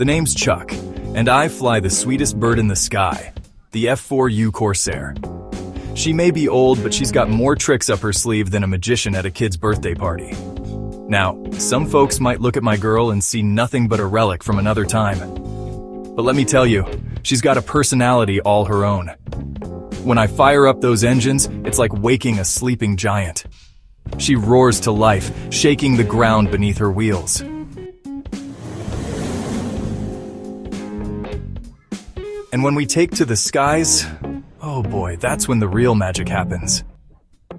The name's Chuck, and I fly the sweetest bird in the sky, the F4U Corsair. She may be old, but she's got more tricks up her sleeve than a magician at a kid's birthday party. Now, some folks might look at my girl and see nothing but a relic from another time. But let me tell you, she's got a personality all her own. When I fire up those engines, it's like waking a sleeping giant. She roars to life, shaking the ground beneath her wheels. And when we take to the skies, oh boy, that's when the real magic happens.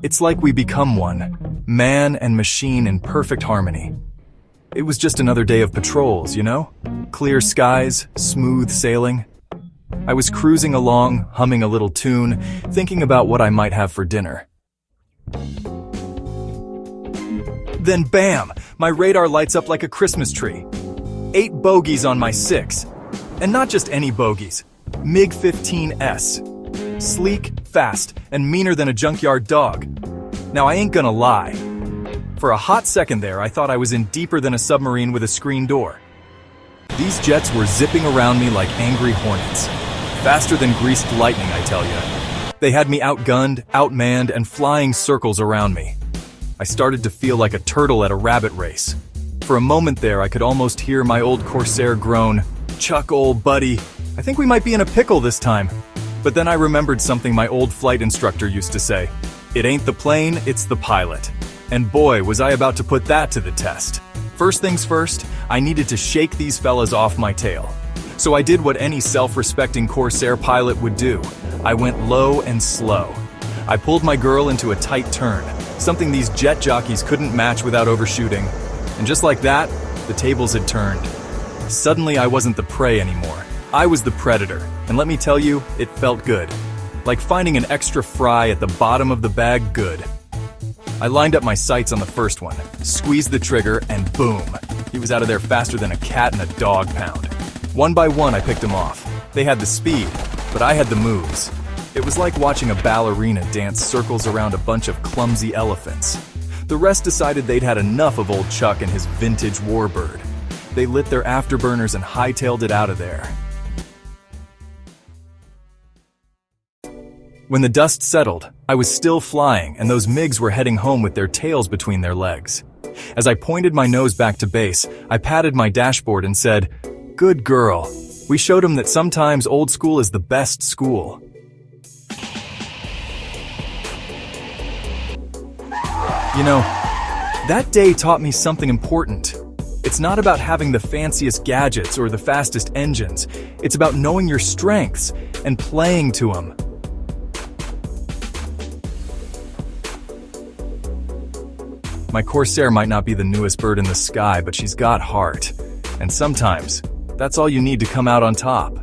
It's like we become one, man and machine in perfect harmony. It was just another day of patrols, you know? Clear skies, smooth sailing. I was cruising along, humming a little tune, thinking about what I might have for dinner. Then bam! My radar lights up like a Christmas tree. 8 bogeys on my 6. And not just any bogeys. Mig-15s. Sleek, fast, and meaner than a junkyard dog. Now I ain't gonna lie. For a hot second there, I thought I was in deeper than a submarine with a screen door. These jets were zipping around me like angry hornets. Faster than greased lightning, I tell ya. They had me outgunned, outmanned, and flying circles around me. I started to feel like a turtle at a rabbit race. For a moment there, I could almost hear my old Corsair groan, "Chuck, old buddy, I think we might be in a pickle this time." But then I remembered something my old flight instructor used to say. It ain't the plane, it's the pilot. And boy, was I about to put that to the test. First things first, I needed to shake these fellas off my tail. So I did what any self-respecting Corsair pilot would do. I went low and slow. I pulled my girl into a tight turn, something these jet jockeys couldn't match without overshooting. And just like that, the tables had turned. Suddenly I wasn't the prey anymore. I was the predator, and let me tell you, it felt good. Like finding an extra fry at the bottom of the bag good. I lined up my sights on the first one, squeezed the trigger, and boom! He was out of there faster than a cat in a dog pound. One by one I picked them off. They had the speed, but I had the moves. It was like watching a ballerina dance circles around a bunch of clumsy elephants. The rest decided they'd had enough of old Chuck and his vintage warbird. They lit their afterburners and hightailed it out of there. When the dust settled, I was still flying, and those MiGs were heading home with their tails between their legs. As I pointed my nose back to base, I patted my dashboard and said, "Good girl. We showed them that sometimes old school is the best school." You know, that day taught me something important. It's not about having the fanciest gadgets or the fastest engines. It's about knowing your strengths and playing to them. My Corsair might not be the newest bird in the sky, but she's got heart. And sometimes, that's all you need to come out on top.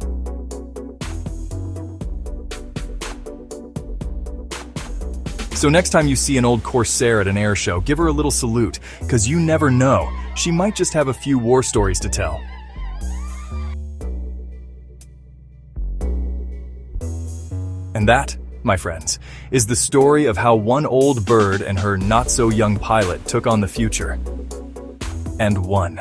So next time you see an old Corsair at an air show, give her a little salute, because you never know. She might just have a few war stories to tell. And that, my friends, is the story of how one old bird and her not-so-young pilot took on the future and won.